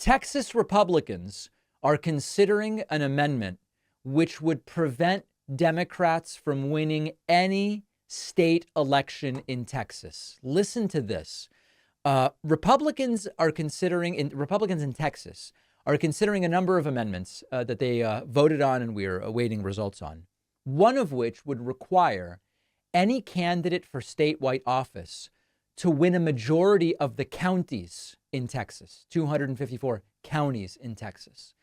Texas Republicans are considering an amendment which would prevent Democrats from winning any state election in Texas. Listen to this. Republicans in Texas are considering a number of amendments that they voted on and we're awaiting results on. One of which would require any candidate for statewide office to win a majority of the counties in Texas, 254 counties in Texas.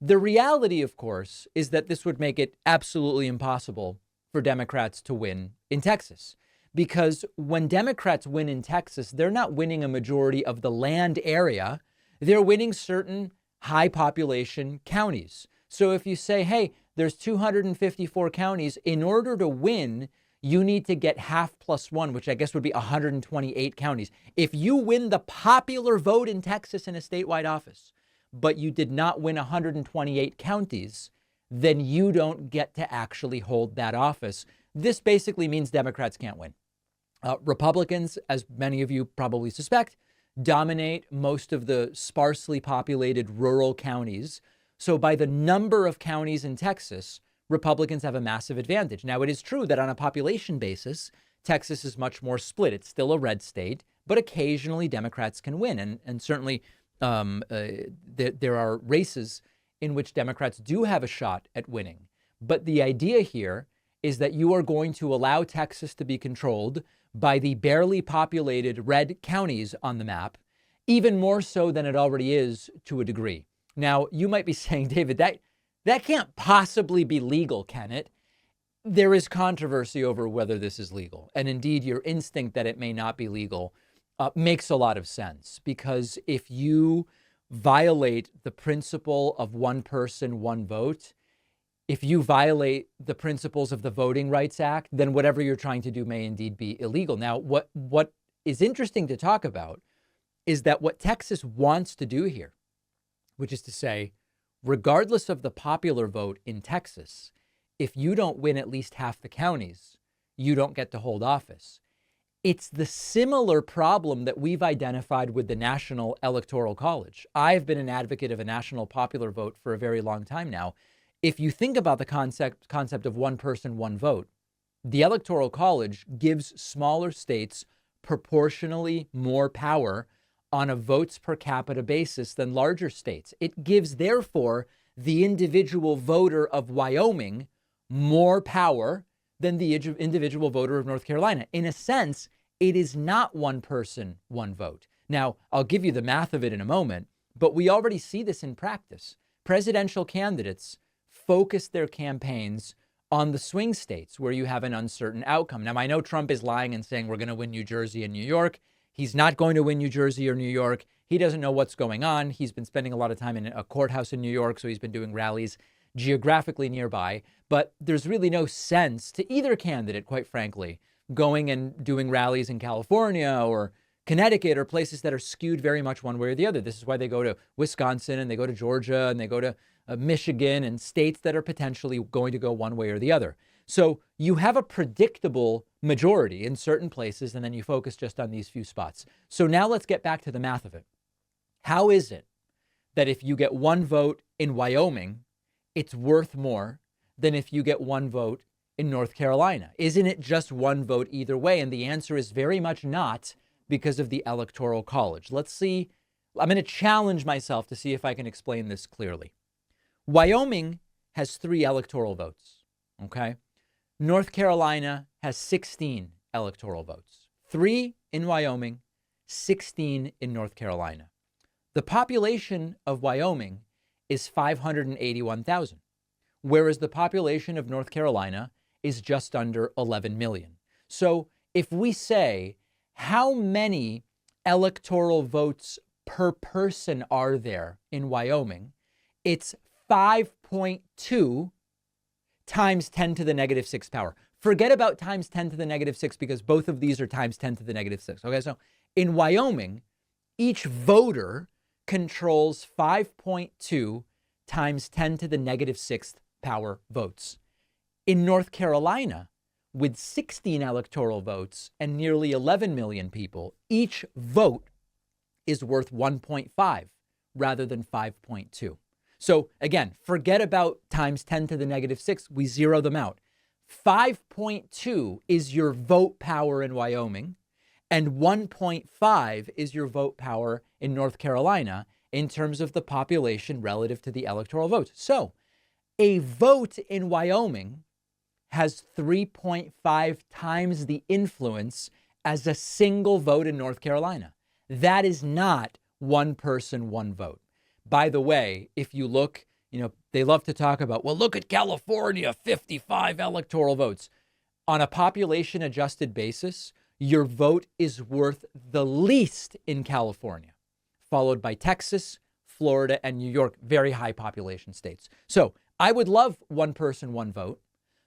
The reality, of course, is that this would make it absolutely impossible for Democrats to win in Texas. Because when Democrats win in Texas, they're not winning a majority of the land area. They're winning certain high population counties. So if you say, hey, there's 254 counties, in order to win, you need to get half plus one, which I guess would be 128 counties. If you win the popular vote in Texas in a statewide office, but you did not win 128 counties, then you don't get to actually hold that office. This basically means Democrats can't win. Republicans, as many of you probably suspect, dominate most of the sparsely populated rural counties. So by the number of counties in Texas, Republicans have a massive advantage. Now, it is true that on a population basis, Texas is much more split. It's still a red state, but occasionally Democrats can win. And certainly there are races in which Democrats do have a shot at winning. But the idea here is that you are going to allow Texas to be controlled by the barely populated red counties on the map, even more so than it already is to a degree. Now, you might be saying, David, that can't possibly be legal, can it? There is controversy over whether this is legal. And indeed, your instinct that it may not be legal makes a lot of sense, because if you violate the principle of one person, one vote, if you violate the principles of the Voting Rights Act, then whatever you're trying to do may indeed be illegal. Now, what is interesting to talk about is that what Texas wants to do here, which is to say, regardless of the popular vote in Texas, if you don't win at least half the counties, you don't get to hold office. It's the similar problem that we've identified with the National Electoral College. I've been an advocate of a national popular vote for a very long time now. If you think about the concept of one person, one vote, the Electoral College gives smaller states proportionally more power on a votes per capita basis than larger states. It gives, therefore, the individual voter of Wyoming more power than the individual voter of North Carolina. In a sense, it is not one person, one vote. Now, I'll give you the math of it in a moment, but we already see this in practice. Presidential candidates focus their campaigns on the swing states where you have an uncertain outcome. Now, I know Trump is lying and saying we're going to win New Jersey and New York. He's not going to win New Jersey or New York. He doesn't know what's going on. He's been spending a lot of time in a courthouse in New York, so he's been doing rallies geographically nearby. But there's really no sense to either candidate, quite frankly, going and doing rallies in California or Connecticut or places that are skewed very much one way or the other. This is why they go to Wisconsin and they go to Georgia and they go to Michigan and states that are potentially going to go one way or the other. So you have a predictable majority in certain places, and then you focus just on these few spots. So now let's get back to the math of it. How is it that if you get one vote in Wyoming, it's worth more than if you get one vote in North Carolina? Isn't it just one vote either way? And the answer is very much not, because of the Electoral College. Let's see. I'm going to challenge myself to see if I can explain this clearly. Wyoming has 3 electoral votes, okay? North Carolina has 16 electoral votes. 3 in Wyoming, 16 in North Carolina. The population of Wyoming is 581,000, whereas the population of North Carolina is just under 11 million. So if we say, how many electoral votes per person are there in Wyoming? It's 5.2 times 10 to the negative 6 power. Forget about times 10 to the negative 6, because both of these are times 10 to the negative 6. Okay, so in Wyoming, each voter controls 5.2 times 10 to the negative 6th power votes. In North Carolina, with 16 electoral votes and nearly 11 million people, each vote is worth 1.5 rather than 5.2. So again, forget about times 10 to the negative 6. We zero them out. 5.2 is your vote power in Wyoming, and 1.5 is your vote power in North Carolina in terms of the population relative to the electoral votes. So a vote in Wyoming has 3.5 times the influence as a single vote in North Carolina. That is not one person, one vote. By the way, if you look, they love to talk about, well, look at California, 55 electoral votes. On a population adjusted basis, your vote is worth the least in California, followed by Texas, Florida, and New York, very high population states. So I would love one person, one vote.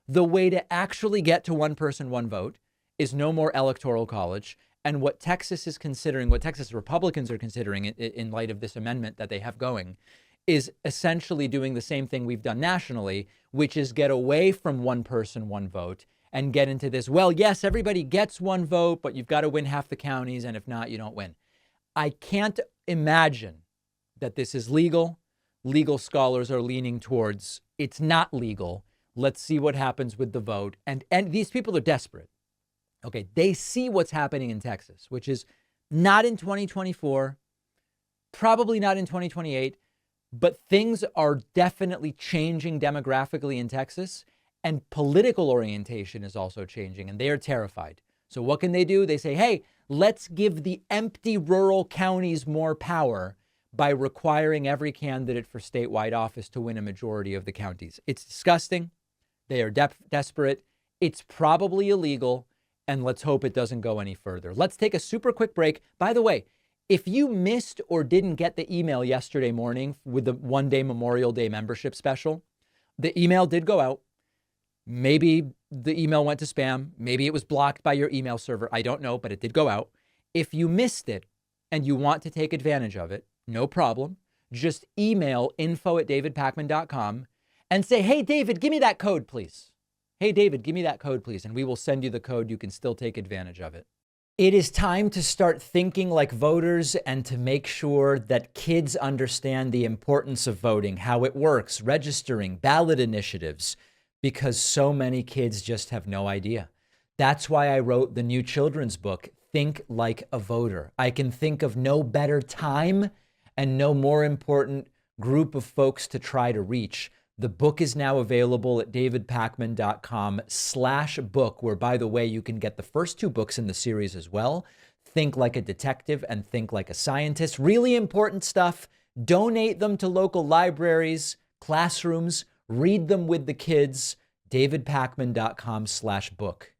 The way to actually get to one person, one vote is no more electoral college. And what Texas is considering, what Texas Republicans are considering in light of this amendment that they have going, is essentially doing the same thing we've done nationally, which is get away from one person, one vote and get into this, well, yes, everybody gets one vote, but you've got to win half the counties. And if not, you don't win. I can't imagine that this is legal. Legal scholars are leaning towards it's not legal. Let's see what happens with the vote. And these people are desperate. Okay, they see what's happening in Texas, which is not in 2024, probably not in 2028, but things are definitely changing demographically in Texas, and political orientation is also changing, and they are terrified. So what can they do? They say, hey, let's give the empty rural counties more power by requiring every candidate for statewide office to win a majority of the counties. It's disgusting. They are desperate. It's probably illegal. And let's hope it doesn't go any further. Let's take a super quick break. By the way, if you missed or didn't get the email yesterday morning with the one-day Memorial Day membership special, the email did go out. Maybe the email went to spam. Maybe it was blocked by your email server. I don't know, but it did go out. If you missed it and you want to take advantage of it, no problem. Just email info@davidpakman.com and say, hey, David, give me that code, please. Hey, David, give me that code, please. And we will send you the code. You can still take advantage of it. It is time to start thinking like voters and to make sure that kids understand the importance of voting, how it works, registering, ballot initiatives, because so many kids just have no idea. That's why I wrote the new children's book, Think Like a Voter. I can think of no better time and no more important group of folks to try to reach. The book is now available at davidpakman.com/book, where, by the way, you can get the first 2 books in the series as well. Think Like a Detective and Think Like a Scientist. Really important stuff. Donate them to local libraries, classrooms, read them with the kids. davidpakman.com/book.